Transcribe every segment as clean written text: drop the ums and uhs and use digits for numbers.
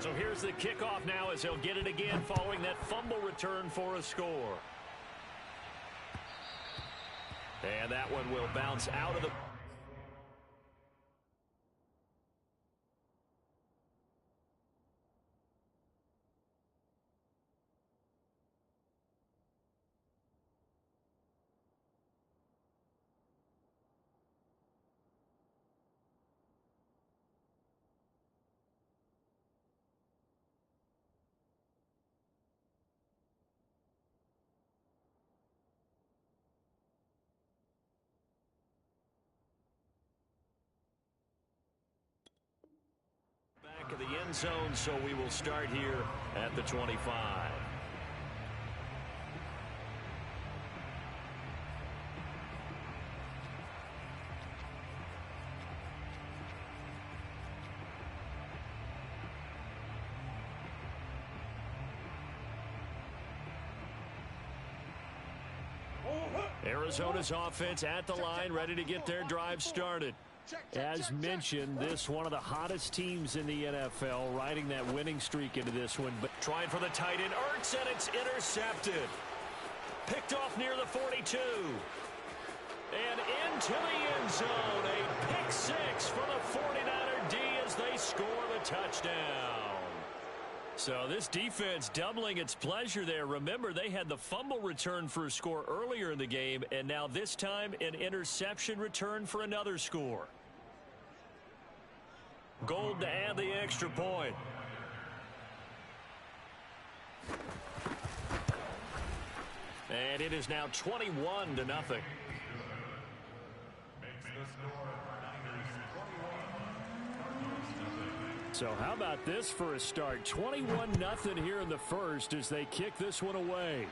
So here's the kickoff now as he'll get it again following that fumble return for a score. And that one will bounce out of the... Back of the end zone, so we will start here at the 25. Arizona's offense at the line, ready to get their drive started. As mentioned, this one of the hottest teams in the NFL, riding that winning streak into this one. But trying for the tight end, Ertz, and it's intercepted. Picked off near the 42. And into the end zone, a pick six for the 49er D as they score the touchdown. So this defense doubling its pleasure there. Remember, they had the fumble return for a score earlier in the game, and now this time an interception return for another score. Gold to add the extra point. And it is now 21-0. So how about this for a start? 21-0 here in the first as they kick this one away.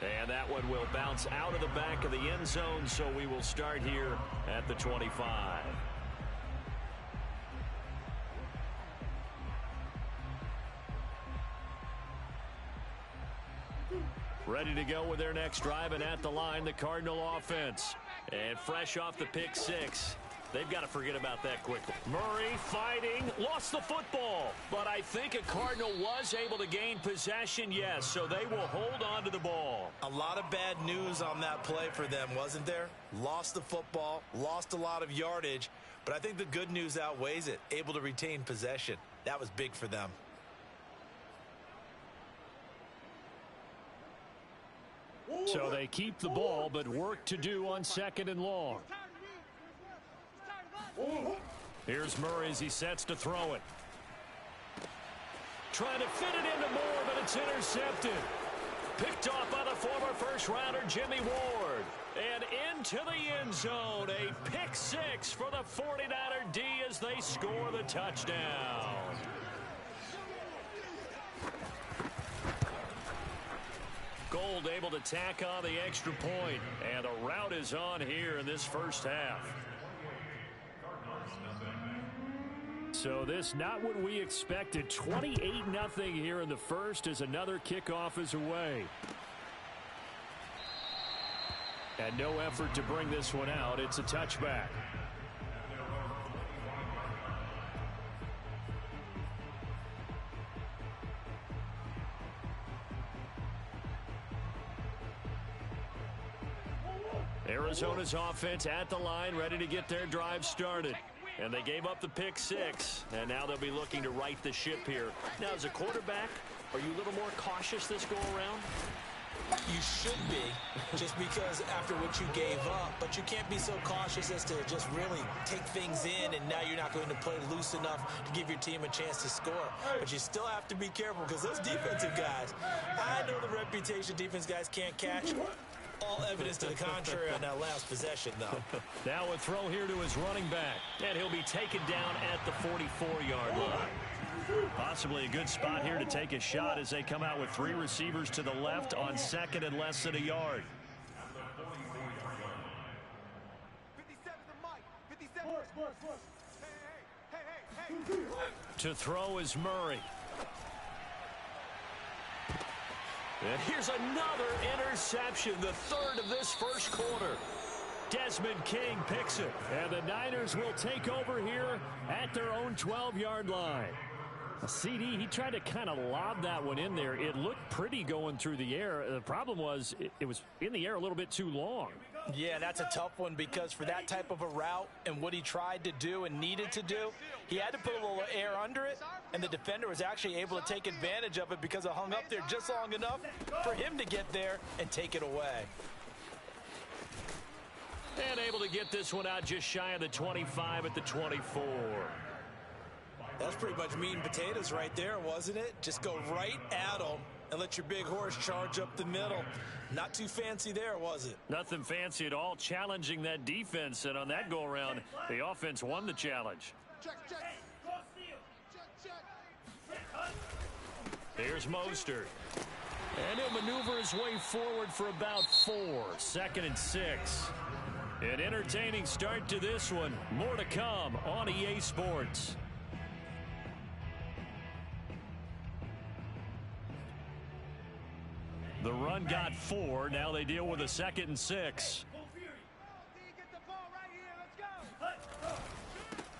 And that one will bounce out of the back of the end zone, so we will start here at the 25. Ready to go with their next drive, and at the line, the Cardinal offense. And fresh off the pick six. They've got to forget about that quickly. Murray fighting, lost the football. But I think a Cardinal was able to gain possession, yes, so they will hold on to the ball. A lot of bad news on that play for them, wasn't there? Lost the football, lost a lot of yardage, but I think the good news outweighs it. Able to retain possession. That was big for them. So they keep the ball, but work to do on second and long. Here's Murray as he sets to throw it. Trying to fit it into Moore, but it's intercepted. Picked off by the former first-rounder Jimmy Ward. And into the end zone, a pick six for the 49er D as they score the touchdown. Gold able to tack on the extra point, and the route is on here in this first half. So this not what we expected. 28-0 here in the first as another kickoff is away. And no effort to bring this one out. It's a touchback. Arizona's offense at the line, ready to get their drive started. And they gave up the pick six, and now they'll be looking to right the ship here. Now, as a quarterback, are you a little more cautious this go-around? You should be, just because after what you gave up, but you can't be so cautious as to just really take things in, and now you're not going to play loose enough to give your team a chance to score. But you still have to be careful because those defensive guys, I know the reputation defense guys can't catch. All evidence to the contrary on that last possession, though. Now a throw here to his running back, and he'll be taken down at the 44-yard line. Possibly a good spot here to take a shot as they come out with three receivers to the left on second and less than a yard. 57 the mic. 57. Hey. To throw is Murray. And here's another interception, the third of this first quarter. Desmond King picks it. And the Niners will take over here at their own 12-yard line. A CD, he tried to kind of lob that one in there. It looked pretty going through the air. The problem was it was in the air a little bit too long. Yeah, that's a tough one because for that type of a route and what he tried to do and needed to do, he had to put a little air under it, and the defender was actually able to take advantage of it because it hung up there just long enough for him to get there and take it away. And able to get this one out just shy of the 25 at the 24. That's pretty much meat and potatoes right there, wasn't it? Just go right at them and let your big horse charge up the middle. Not too fancy there, was it? Nothing fancy at all, challenging that defense. And on that go-around, the offense won the challenge. Here's Mostert. And he'll maneuver his way forward for about 4. 2nd and 6. An entertaining start to this one. More to come on EA Sports. The run got 4. Now they deal with a 2nd and 6.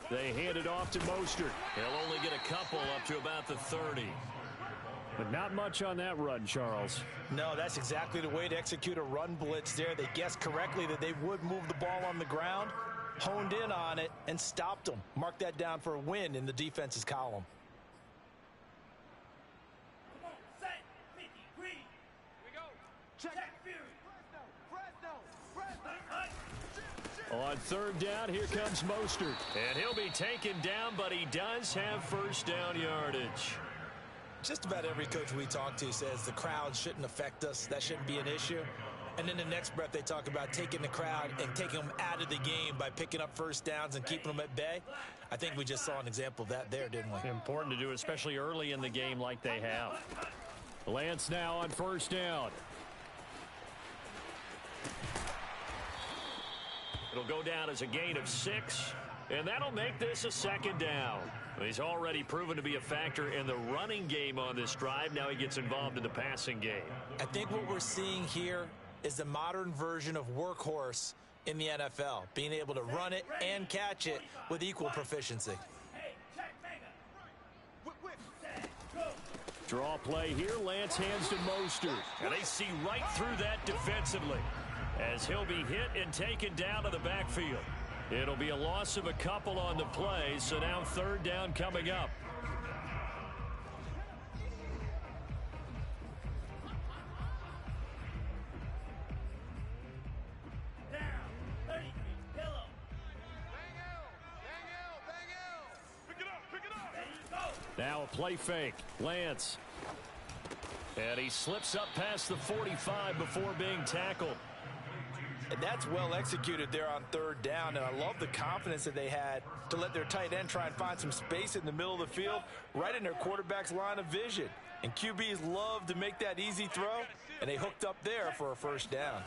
They hand it off to Mostert. They'll only get a couple up to about the 30. But not much on that run, Charles. No, that's exactly the way to execute a run blitz there. They guessed correctly that they would move the ball on the ground, honed in on it, and stopped them. Mark that down for a win in the defense's column. On 3rd down, here comes Mostert. And he'll be taken down, but he does have first down yardage. Just about every coach we talk to says the crowd shouldn't affect us. That shouldn't be an issue. And in the next breath, they talk about taking the crowd and taking them out of the game by picking up first downs and keeping them at bay. I think we just saw an example of that there, didn't we? Important to do, especially early in the game like they have. Lance now on 1st down. It'll go down as a gain of 6, and that'll make this a 2nd down. He's already proven to be a factor in the running game on this drive. Now he gets involved in the passing game. I think what we're seeing here is the modern version of workhorse in the NFL, being able to run it and catch it with equal proficiency. Draw play here. Lance hands to Mostert. And they see right through that defensively as he'll be hit and taken down to the backfield. It'll be a loss of a couple on the play, so now 3rd down coming up. Now a play fake. Lance. And he slips up past the 45 before being tackled. And that's well executed there on 3rd down, and I love the confidence that they had to let their tight end try and find some space in the middle of the field, right in their quarterback's line of vision. And QBs love to make that easy throw, and they hooked up there for a 1st down.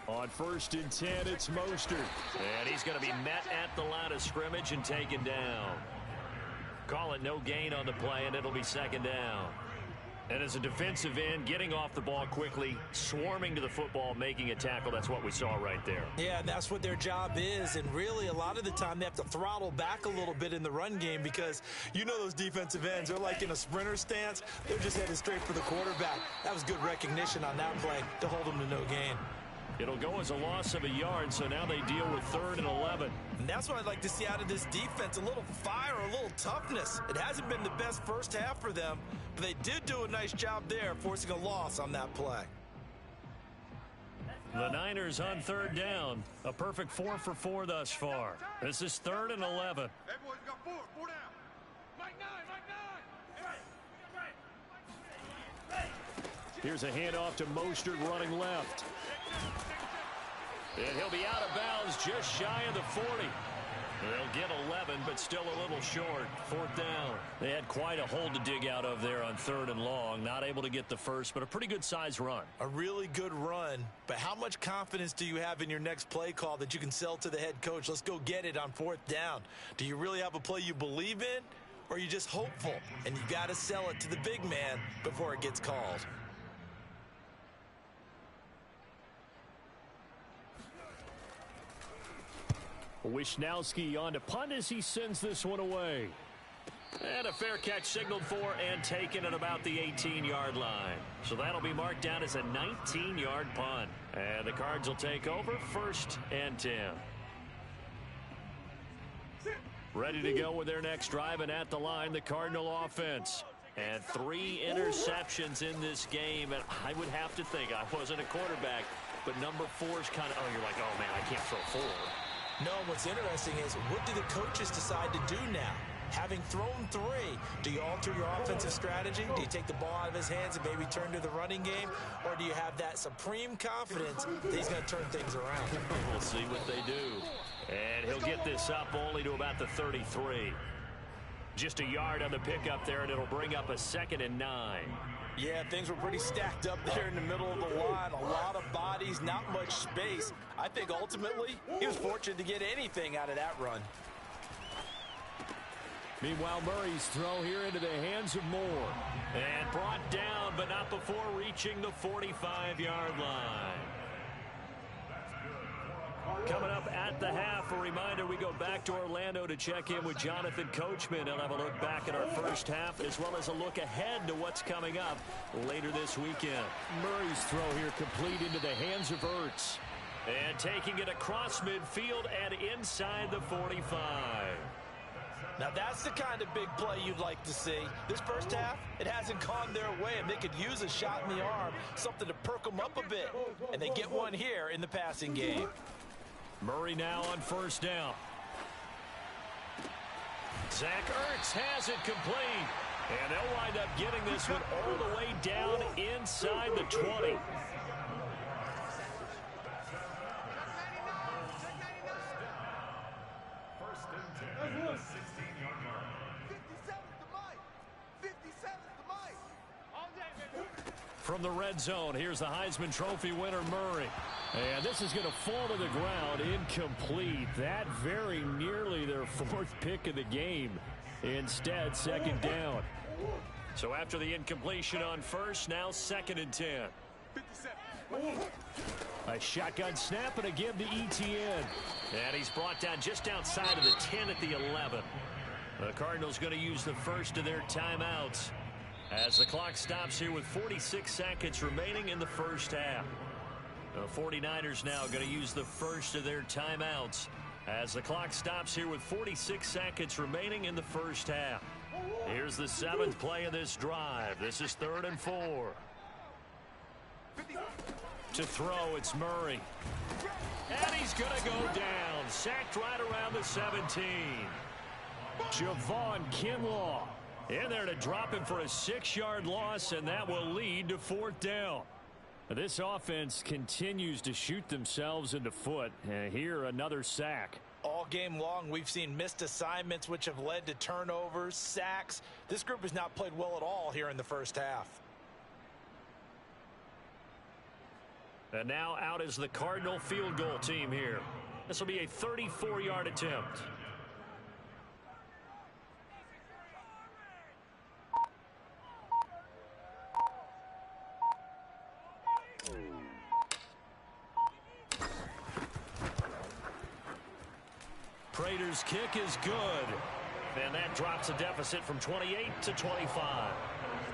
On 1st and 10, it's Mostert. And he's going to be met at the line of scrimmage and taken down. Call it no gain on the play, and it'll be 2nd down. And as a defensive end, getting off the ball quickly, swarming to the football, making a tackle, that's what we saw right there. Yeah, that's what their job is, and really a lot of the time they have to throttle back a little bit in the run game because you know those defensive ends, they're like in a sprinter stance. They're just headed straight for the quarterback. That was good recognition on that play to hold them to no gain. It'll go as a loss of a yard, so now they deal with 3rd and 11. And that's what I'd like to see out of this defense, a little fire, a little toughness. It hasn't been the best first half for them, but they did do a nice job there, forcing a loss on that play. The Niners on 3rd down. A perfect 4 for 4 thus far. This is 3rd and 11. Everyone's got 4 down. Mike 9. Here's a handoff to Mostert running left. And he'll be out of bounds just shy of the 40. They'll get 11, but still a little short. 4th down. They had quite a hole to dig out of there on 3rd and long. Not able to get the first, but a pretty good size run. A really good run, but how much confidence do you have in your next play call that you can sell to the head coach? Let's go get it on 4th down. Do you really have a play you believe in, or are you just hopeful? And you got to sell it to the big man before it gets called. Wisnowski on to punt as he sends this one away. And a fair catch signaled for and taken at about the 18-yard line. So that'll be marked down as a 19-yard punt. And the Cards will take over 1st and 10. Ready to go with their next drive, and at the line, the Cardinal offense. And 3 interceptions in this game. And I would have to think, I wasn't a quarterback, but number 4 is kind of, you're like, oh, man, I can't throw 4. No, what's interesting is what do the coaches decide to do now? Having thrown 3, do you alter your offensive strategy? Do you take the ball out of his hands and maybe turn to the running game? Or do you have that supreme confidence that he's going to turn things around? We'll see what they do. And he'll get this up only to about the 33. Just a yard on the pickup there, and it'll bring up a 2nd and 9. Yeah, things were pretty stacked up there in the middle of the line. A lot of bodies, not much space. I think ultimately he was fortunate to get anything out of that run. Meanwhile, Murray's throw here into the hands of Moore. And brought down, but not before reaching the 45-yard line. Coming up at the half, a reminder, we go back to Orlando to check in with Jonathan Coachman. He'll have a look back at our first half, as well as a look ahead to what's coming up later this weekend. Murray's throw here complete into the hands of Ertz. And taking it across midfield and inside the 45. Now that's the kind of big play you'd like to see. This first half, it hasn't gone their way, and they could use a shot in the arm, something to perk them up a bit. And they get one here in the passing game. Murray now on 1st down. Zach Ertz has it complete. And they'll wind up getting this one all the way down inside the 20. From the red zone, here's the Heisman Trophy winner, Murray. And this is going to fall to the ground incomplete. That very nearly their 4th pick of the game. Instead, 2nd down. So after the incompletion on 1st, now 2nd and 10. A shotgun snap and a give to ETN. And he's brought down just outside of the 10 at the 11. The Cardinals going to use the first of their timeouts as the clock stops here with 46 seconds remaining in the first half. The 49ers now going to use the first of their timeouts as the clock stops here with 46 seconds remaining in the first half. Here's the 7th play of this drive. This is 3rd and 4. To throw, it's Murray. And he's going to go down. Sacked right around the 17. Javon Kinlaw in there to drop him for a 6-yard loss, and that will lead to 4th down. This offense continues to shoot themselves in the foot. And here, another sack. All game long, we've seen missed assignments, which have led to turnovers, sacks. This group has not played well at all here in the first half. And now out is the Cardinal field goal team here. This will be a 34-yard attempt. Prater's kick is good. And that drops a deficit from 28 to 25.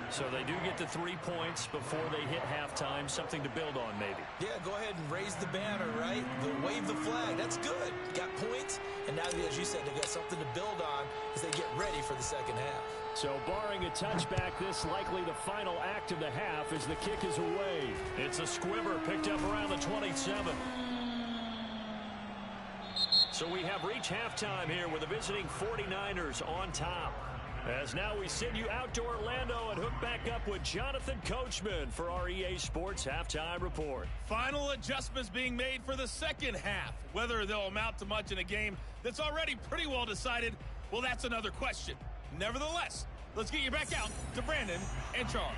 So they do get the 3 points before they hit halftime. Something to build on, maybe. Yeah, go ahead and raise the banner, right? Go wave the flag. That's good. Got points. And now, as you said, they got something to build on as they get ready for the second half. So barring a touchback, this likely the final act of the half as the kick is away. It's a squibber picked up around the 27. So we have reached halftime here with the visiting 49ers on top. As now we send you out to Orlando and hook back up with Jonathan Coachman for our EA Sports Halftime Report. Final adjustments being made for the second half. Whether they'll amount to much in a game that's already pretty well decided, well, that's another question. Nevertheless, let's get you back out to Brandon and Charles.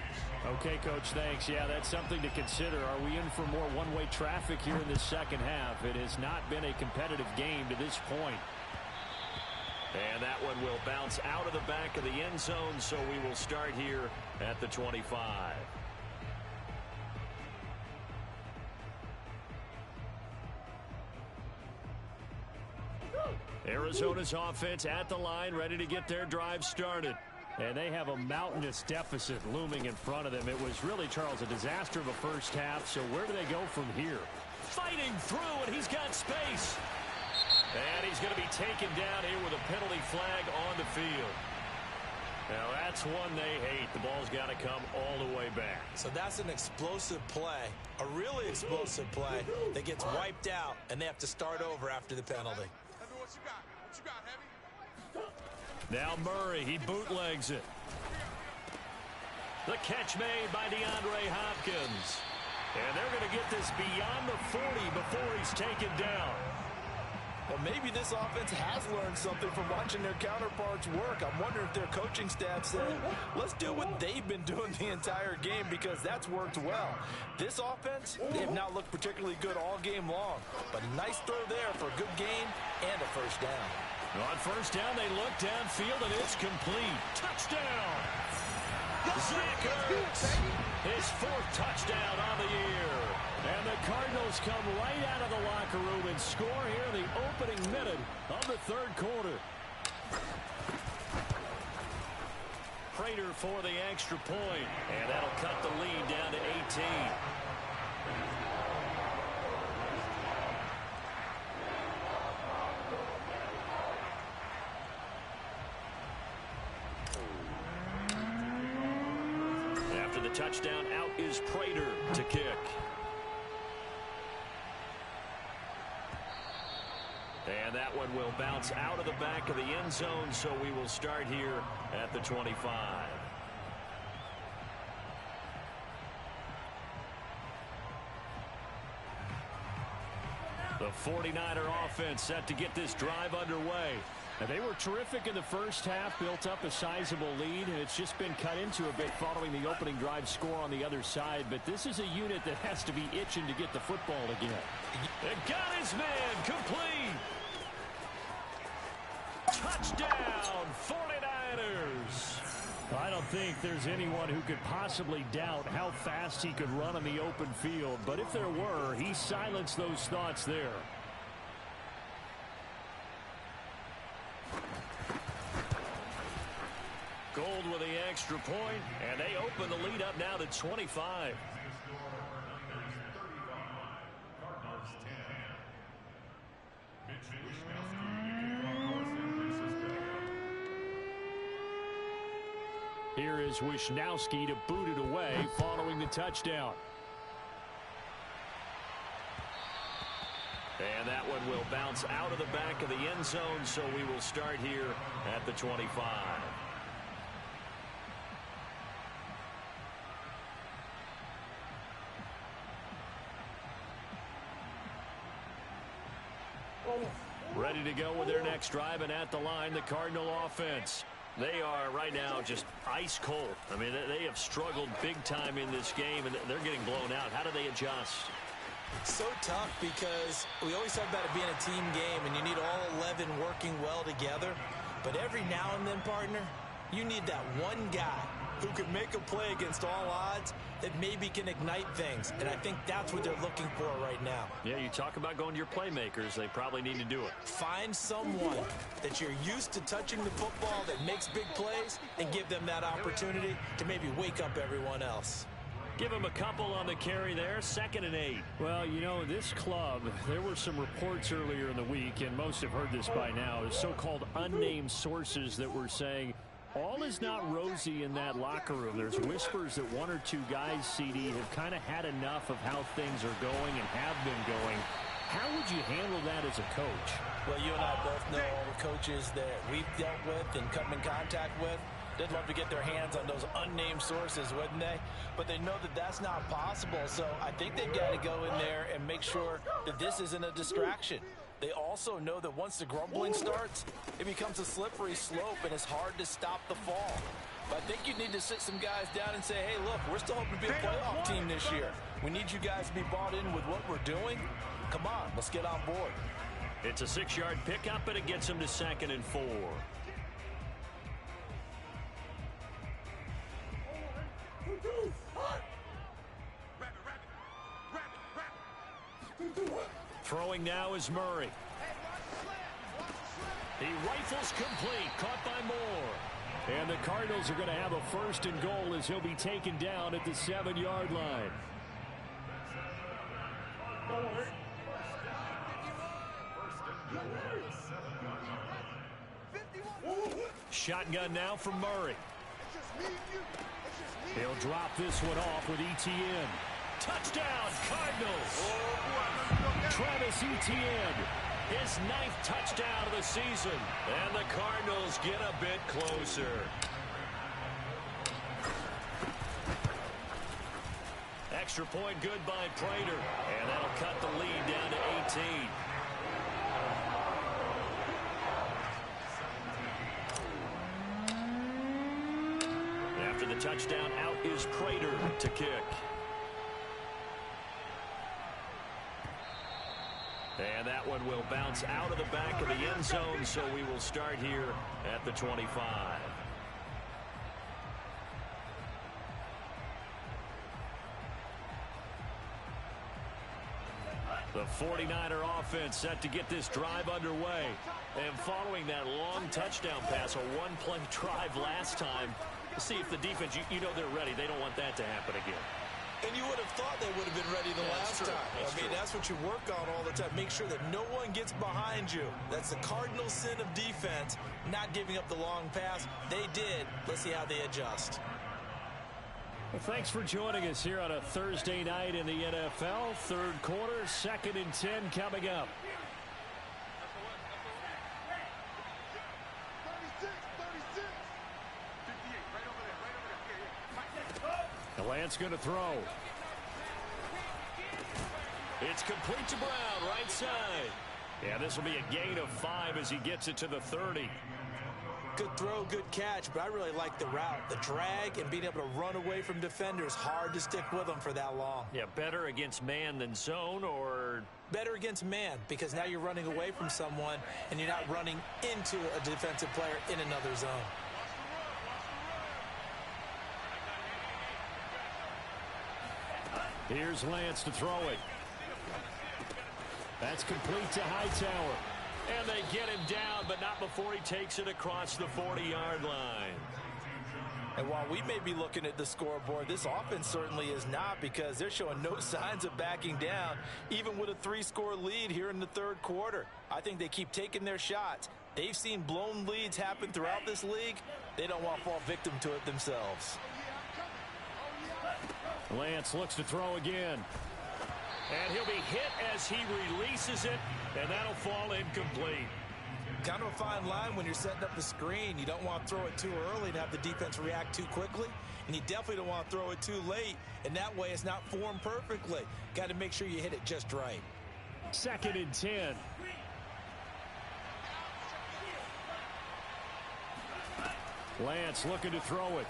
Okay, Coach, thanks. Yeah, that's something to consider. Are we in for more one-way traffic here in the second half? It has not been a competitive game to this point. And that one will bounce out of the back of the end zone, so we will start here at the 25. Arizona's offense at the line, ready to get their drive started. And they have a mountainous deficit looming in front of them. It was really, Charles, a disaster of a first half. So where do they go from here? Fighting through, and he's got space. And he's going to be taken down here with a penalty flag on the field. Now, that's one they hate. The ball's got to come all the way back. So that's an explosive play, a really explosive play that gets wiped out, and they have to start over after the penalty. What you got? What you got, Heavy? Now Murray, he bootlegs it. The catch made by DeAndre Hopkins. And they're going to get this beyond the 40 before he's taken down. Well, maybe this offense has learned something from watching their counterparts work. I'm wondering if their coaching staff said, let's do what they've been doing the entire game, because that's worked well. This offense, they have not looked particularly good all game long. But a nice throw there for a good gain and a first down. On first down, they look downfield, and it's complete. Touchdown! Zach Ertz, his fourth touchdown on the year. And the Cardinals come right out of the locker room and score here in the opening minute of the third quarter. Prater for the extra point, and that'll cut the lead down to 18. After the touchdown, out is Prater to kick. And that one will bounce out of the back of the end zone, so we will start here at the 25. The 49er offense set to get this drive underway. And they were terrific in the first half, built up a sizable lead, and it's just been cut into a bit following the opening drive score on the other side. But this is a unit that has to be itching to get the football again. And got his man complete. Touchdown, 49ers. I don't think there's anyone who could possibly doubt how fast he could run on the open field. But if there were, he silenced those thoughts there. Gold with the extra point, and they open the lead up now to 25. Here is Wisnowski to boot it away following the touchdown. And that one will bounce out of the back of the end zone, so we will start here at the 25. Ready to go with their next drive, and at the line, the Cardinal offense. They are right now just ice cold. I mean, they have struggled big time in this game, and they're getting blown out. How do they adjust? So tough, because we always talk about it being a team game, and you need all 11 working well together. But every now and then, partner, you need that one guy who can make a play against all odds that maybe can ignite things. And I think that's what they're looking for right now. Yeah, you talk about going to your playmakers. They probably need to do it. Find someone that you're used to touching the football that makes big plays and give them that opportunity to maybe wake up everyone else. Give him a couple on the carry there, 2nd and 8. Well, you know, this club, there were some reports earlier in the week, and most have heard this by now, so-called unnamed sources that were saying all is not rosy in that locker room. There's whispers that one or two guys, CD, have kind of had enough of how things are going and have been going. How would you handle that as a coach? Well, you and I both know all the coaches that we've dealt with and come in contact with. They'd love to get their hands on those unnamed sources, wouldn't they? But they know that that's not possible, so I think they've got to go in there and make sure that this isn't a distraction. They also know that once the grumbling starts, it becomes a slippery slope, and it's hard to stop the fall. But I think you need to sit some guys down and say, hey, look, we're still hoping to be a playoff team this year. We need you guys to be bought in with what we're doing. Come on, let's get on board. It's a 6-yard pickup, and it gets them to 2nd and 4. Throwing now is Murray. He rifles complete, caught by Moore. And the Cardinals are going to have a first and goal as he'll be taken down at the 7-yard line. Shotgun now from Murray. He'll drop this one off with Etienne. Touchdown, Cardinals! Travis Etienne, his 9th touchdown of the season. And the Cardinals get a bit closer. Extra point good by Prater. And that'll cut the lead down to 18. After the touchdown, out is Prater to kick. And that one will bounce out of the back of the end zone, so we will start here at the 25. The 49er offense set to get this drive underway. And following that long touchdown pass, a one-play drive last time, see if the defense, you know they're ready. They don't want that to happen again. And you would have thought they would have been ready the last time. That's what you work on all the time. Make sure that no one gets behind you. That's the cardinal sin of defense, not giving up the long pass. They did. Let's see how they adjust. Well, thanks for joining us here on a Thursday night in the NFL. Third quarter, 2nd and 10 coming up. 36. Lance going to throw. It's complete to Brown, right side. Yeah, this will be a gain of 5 as he gets it to the 30. Good throw, good catch, but I really like the route. The drag and being able to run away from defenders. Hard to stick with them for that long. Yeah, better against man than zone, or? Better against man, because now you're running away from someone and you're not running into a defensive player in another zone. Here's Lance to throw it. That's complete to Hightower. And they get him down, but not before he takes it across the 40-yard line. And while we may be looking at the scoreboard, this offense certainly is not, because they're showing no signs of backing down, even with a 3-score lead here in the third quarter. I think they keep taking their shots. They've seen blown leads happen throughout this league. They don't want to fall victim to it themselves. Lance looks to throw again. And he'll be hit as he releases it, and that'll fall incomplete. Kind of a fine line when you're setting up the screen. You don't want to throw it too early to have the defense react too quickly, and you definitely don't want to throw it too late, and that way it's not formed perfectly. Got to make sure you hit it just right. 2nd and 10. Lance looking to throw it.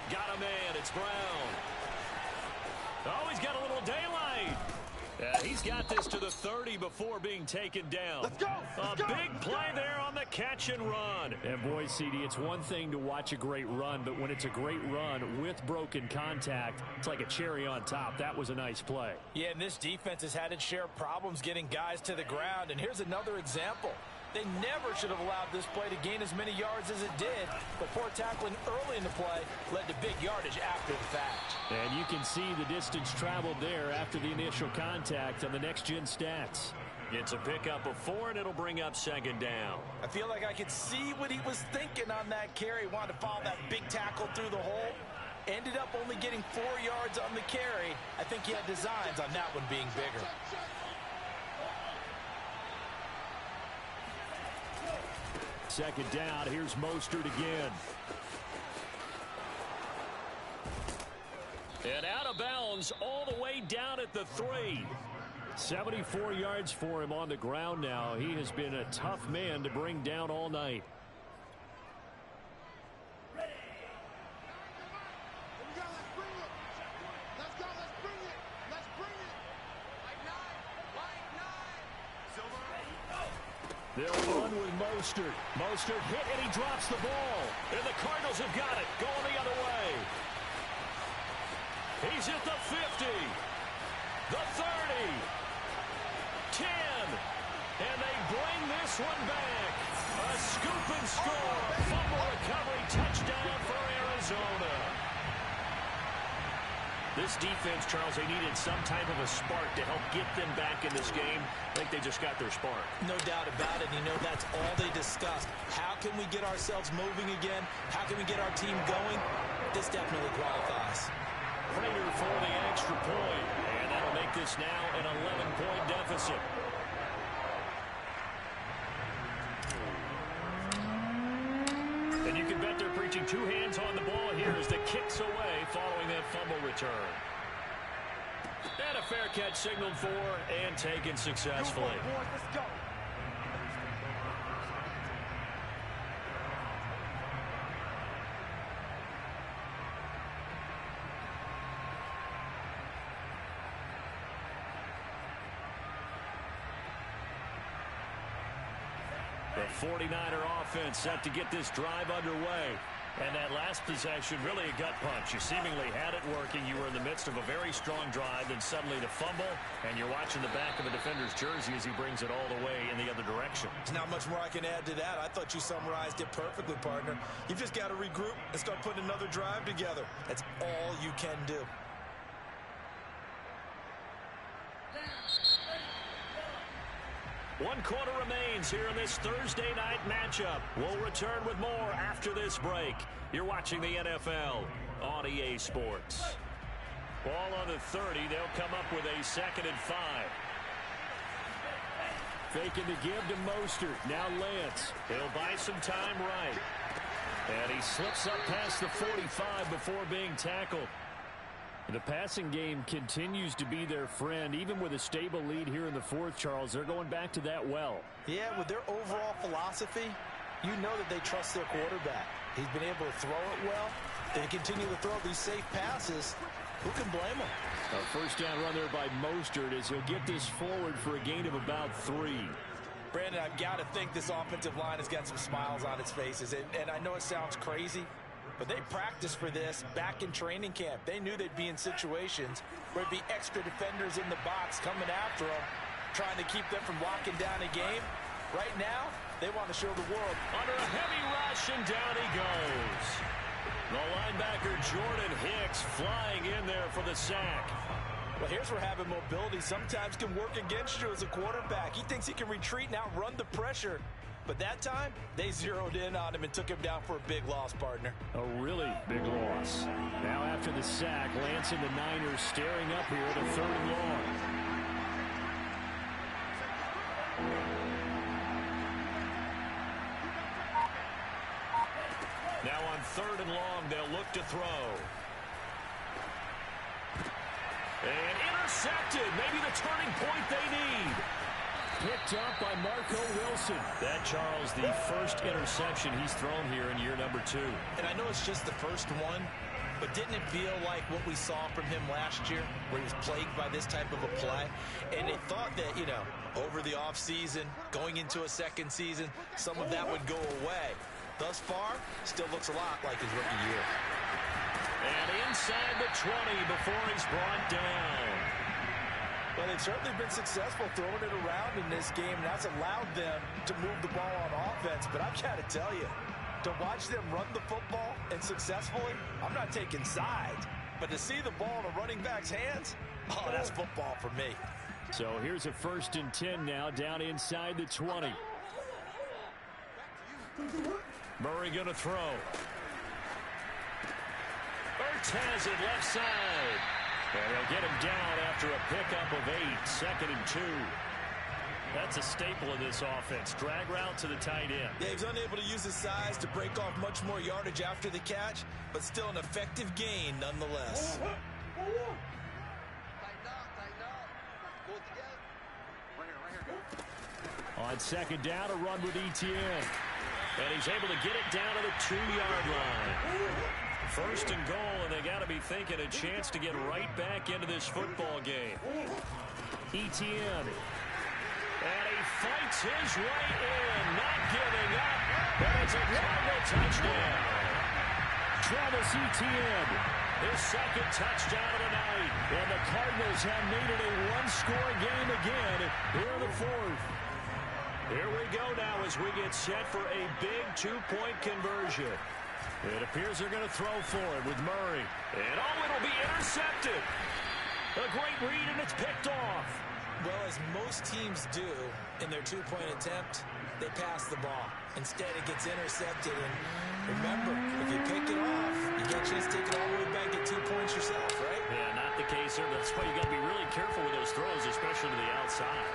Got a man. It's Brown. Oh, he's got a little daylight. He's got this to the 30 before being taken down. Let's go. A big play there on the catch and run. And boy, CD, it's one thing to watch a great run, but when it's a great run with broken contact, it's like a cherry on top. That was a nice play. Yeah, and this defense has had its share of problems getting guys to the ground. And here's another example. They never should have allowed this play to gain as many yards as it did. But poor tackling early in the play led to big yardage after the fact. And you can see the distance traveled there after the initial contact on the next-gen stats. It's a pickup of 4, and it'll bring up 2nd down. I feel like I could see what he was thinking on that carry. Wanted to follow that big tackle through the hole. Ended up only getting 4 yards on the carry. I think he had designs on that one being bigger. Second down, here's Mostert again. And out of bounds all the way down at the 3. 74 yards for him on the ground now. He has been a tough man to bring down all night. They'll run with Mostert. Mostert hit, and he drops the ball. And the Cardinals have got it, going the other way. He's at the 50, the 30, 10, and they bring this one back. A scoop and score. Fumble recovery. Touchdown for Arizona. This defense, Charles, they needed some type of a spark to help get them back in this game. I think they just got their spark. No doubt about it. You know, that's all they discussed. How can we get ourselves moving again? How can we get our team going? This definitely qualifies. Prater for the extra point. And that'll make this now an 11-point deficit. And you can bet they're preaching two hands on the ball here as the kick's away following that fumble return. And a fair catch signaled for and taken successfully. Let's go. The 49er offense set to get this drive underway. And that last possession, really a gut punch. You seemingly had it working. You were in the midst of a very strong drive, then suddenly the fumble, and you're watching the back of a defender's jersey as he brings it all the way in the other direction. There's not much more I can add to that. I thought you summarized it perfectly, partner. You've just got to regroup and start putting another drive together. That's all you can do. One quarter remains here in this Thursday night matchup. We'll return with more after this break. You're watching the NFL on EA Sports. Ball on the 30. They'll come up with a 2nd and 5. Faking the give to Mostert. Now Lance. He'll buy some time right. And he slips up past the 45 before being tackled. The passing game continues to be their friend. Even with a stable lead here in the 4th, Charles, they're going back to that well. Yeah, with their overall philosophy, you know that they trust their quarterback. He's been able to throw it well. They continue to throw these safe passes. Who can blame them? A first down run there by Mostert as he'll get this forward for a gain of about 3. Brandon, I've got to think this offensive line has got some smiles on its faces. And I know it sounds crazy, but they practiced for this back in training camp. They knew they'd be in situations where there'd be extra defenders in the box coming after them, trying to keep them from locking down a game. Right now, they want to show the world. Under a heavy rush, and down he goes. The linebacker, Jordan Hicks, flying in there for the sack. Well, here's where having mobility sometimes can work against you as a quarterback. He thinks he can retreat and outrun the pressure. But that time, they zeroed in on him and took him down for a big loss, partner. A really big loss. Now after the sack, Lance and the Niners staring up here at a 3rd and long. Now on 3rd and long, they'll look to throw. And intercepted. Maybe the turning point they need. Picked up by Marco Wilson. That, Charles, the first interception he's thrown here in year number 2. And I know it's just the first one, but didn't it feel like what we saw from him last year, where he was plagued by this type of a play? And they thought that, you know, over the offseason, going into a second season, some of that would go away. Thus far, still looks a lot like his rookie year. And inside the 20 before he's brought down. Well, they've certainly been successful throwing it around in this game, and that's allowed them to move the ball on offense. But I've got to tell you, to watch them run the football and successfully, I'm not taking sides. But to see the ball in a running back's hands, oh, that's football for me. So here's a 1st and 10 now, down inside the 20. Murray going to throw. Ertz has it left side. And they'll get him down after a pickup of 8, 2nd and 2. That's a staple of this offense. Drag route to the tight end. Yeah, he's unable to use his size to break off much more yardage after the catch, but still an effective gain nonetheless. On 2nd down, a run with Etienne. And he's able to get it down to the 2-yard line. 1st and goal, and they got to be thinking a chance to get right back into this football game. Etienne. And he fights his way in, not giving up. And it's a Cardinal touchdown. Travis Etienne, his 2nd touchdown of the night. And the Cardinals have made it a one-score game again here in the 4th. Here we go now as we get set for a big two-point conversion. It appears they're going to throw for it with Murray. And it'll be intercepted. A great read, and it's picked off. Well, as most teams do in their two-point attempt, they pass the ball. Instead, it gets intercepted. And remember, if you pick it off, you get a chance to take it all the way back, get 2 points yourself, right? Yeah, not the case here. That's why you got to be really careful with those throws, especially to the outside.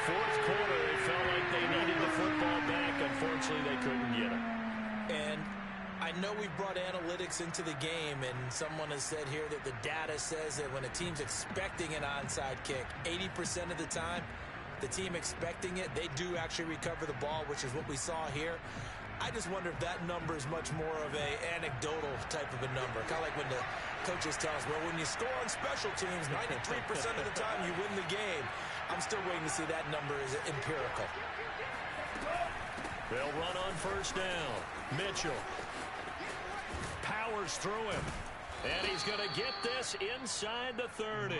Fourth quarter, it felt like they needed the football back. Unfortunately, they couldn't get it. And I know we've brought analytics into the game, and someone has said here that the data says that when a team's expecting an onside kick, 80% of the time, the team expecting it, they do actually recover the ball, which is what we saw here. I just wonder if that number is much more of a anecdotal type of a number. Kind of like when the coaches tell us, well, when you score on special teams, 93% of the time you win the game. I'm still waiting to see that number is empirical. They'll run on first down. Mitchell powers through him. And he's going to get this inside the 30.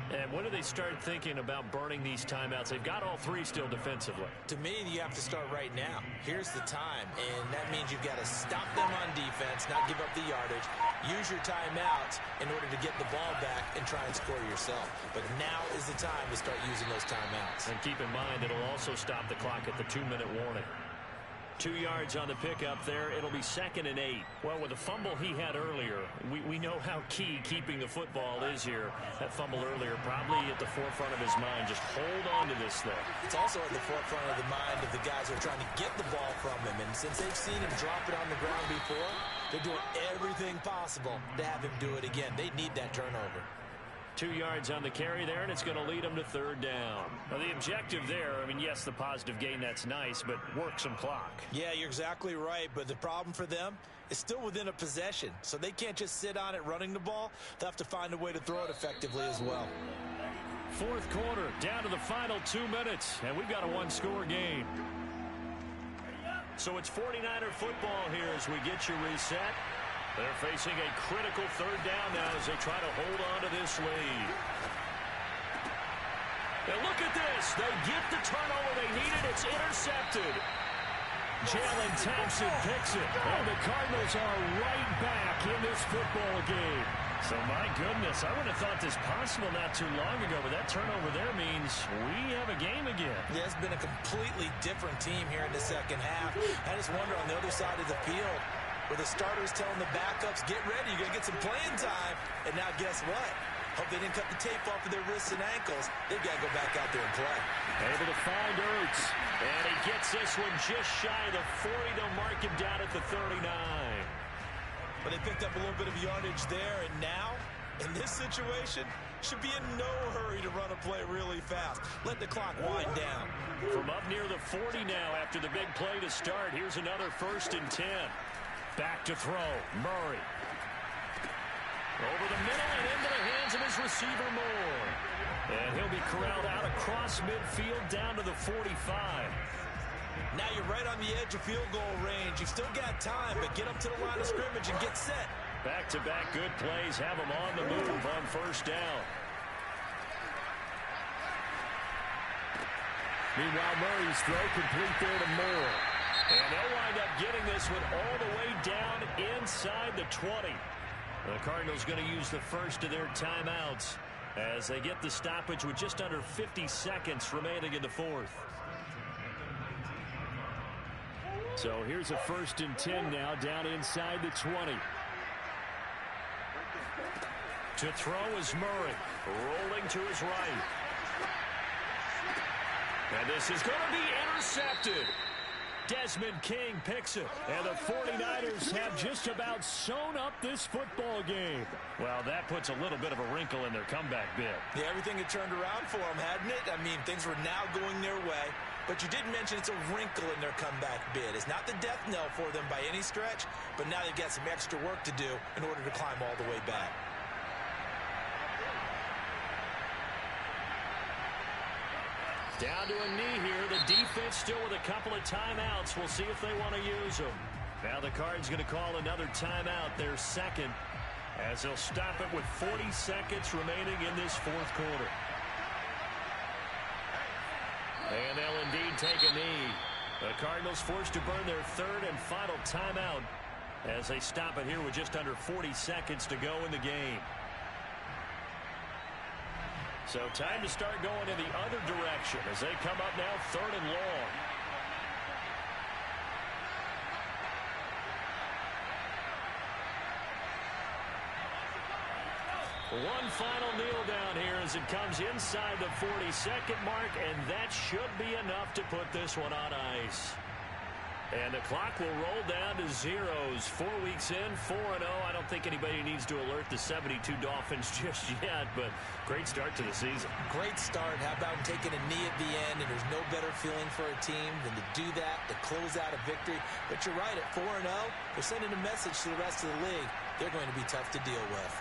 And when do they start thinking about burning these timeouts? They've got all three still defensively. To me, you have to start right now. Here's the time, and that means you've got to stop them on defense, not give up the yardage, use your timeouts in order to get the ball back and try and score yourself. But now is the time to start using those timeouts. And keep in mind, it'll also stop the clock at the 2-minute warning. 2 yards on the pickup there. It'll be 2nd and 8. Well, with the fumble he had earlier, we know how key keeping the football is here. That fumble earlier probably at the forefront of his mind. Just hold on to this thing. It's also at the forefront of the mind of the guys who are trying to get the ball from him. And since they've seen him drop it on the ground before, they're doing everything possible to have him do it again. They need that turnover. 2 yards on the carry there, and it's going to lead them to 3rd down. Well, the objective there, I mean, yes, the positive gain, that's nice, but work some clock. Yeah, you're exactly right, but the problem for them is still within a possession, so they can't just sit on it running the ball. They'll have to find a way to throw it effectively as well. 4th quarter, down to the final 2 minutes, and we've got a one-score game. So it's 49er football here as we get you reset. They're facing a critical 3rd down now as they try to hold on to this lead. And look at this. They get the turnover they needed. It's intercepted. Jalen Thompson picks it. And the Cardinals are right back in this football game. So, my goodness, I wouldn't have thought this possible not too long ago, but that turnover there means we have a game again. Yeah, it's been a completely different team here in the second half. I just wonder on the other side of the field, where the starters telling the backups, get ready, you're going to get some playing time. And now guess what? Hope they didn't cut the tape off of their wrists and ankles. They've got to go back out there and play. Able to find Ertz. And he gets this one just shy of the 40. They'll mark him down at the 39. But they picked up a little bit of yardage there. And now, in this situation, should be in no hurry to run a play really fast. Let the clock wind down. From up near the 40 now after the big play to start. Here's another 1st and 10. Back to throw. Murray. Over the middle and into the hands of his receiver, Moore. And he'll be corralled out across midfield down to the 45. Now you're right on the edge of field goal range. You've still got time, but get up to the line of scrimmage and get set. Back-to-back good plays have him on the move on 1st down. Meanwhile, Murray's throw complete there to Moore. And they'll wind up getting this one all the way down inside the 20. The Cardinals going to use the first of their timeouts as they get the stoppage with just under 50 seconds remaining in the 4th. So here's a 1st and 10 now down inside the 20. To throw is Murray, rolling to his right. And this is going to be intercepted. Desmond King picks it, and the 49ers have just about sewn up this football game. Well, that puts a little bit of a wrinkle in their comeback bid. Yeah, everything had turned around for them, hadn't it? I mean, things were now going their way. But you did mention it's a wrinkle in their comeback bid. It's not the death knell for them by any stretch, but now they've got some extra work to do in order to climb all the way back. Down to a knee here. The defense still with a couple of timeouts. We'll see if they want to use them. Now the Cards going to call another timeout, their 2nd, as they'll stop it with 40 seconds remaining in this 4th quarter. take a knee. The Cardinals forced to burn their third and final timeout as they stop it here with just under 40 seconds to go in the game. So time to start going in the other direction as they come up now 3rd and long. One final kneel down here as it comes inside the 40-second mark, and that should be enough to put this one on ice. And the clock will roll down to zeros. 4 weeks in, 4-0. I don't think anybody needs to alert the 72 Dolphins just yet, but great start to the season. Great start. How about taking a knee at the end, and there's no better feeling for a team than to do that, to close out a victory. But you're right, at 4-0, they're sending a message to the rest of the league. They're going to be tough to deal with.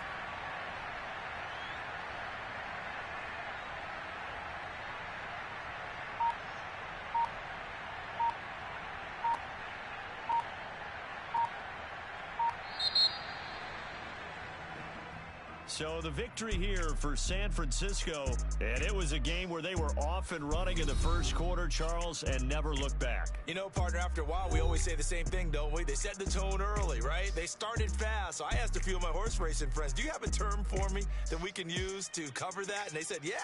So the victory here for San Francisco, and it was a game where they were off and running in the first quarter, Charles, and never looked back. You know, partner, after a while, we always say the same thing, don't we? They set the tone early, right? They started fast. So I asked a few of my horse racing friends, do you have a term for me that we can use to cover that? And they said, yeah.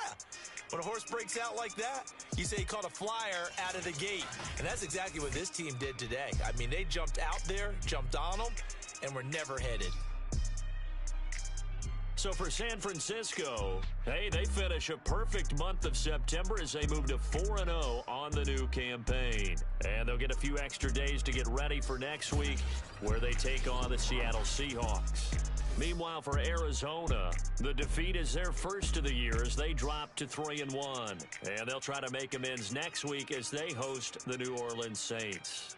When a horse breaks out like that, you say he caught a flyer out of the gate. And that's exactly what this team did today. I mean, they jumped out there, jumped on them, and were never headed. So for San Francisco, hey, they finish a perfect month of September as they move to 4-0 on the new campaign. And they'll get a few extra days to get ready for next week where they take on the Seattle Seahawks. Meanwhile, for Arizona, the defeat is their first of the year as they drop to 3-1. And they'll try to make amends next week as they host the New Orleans Saints.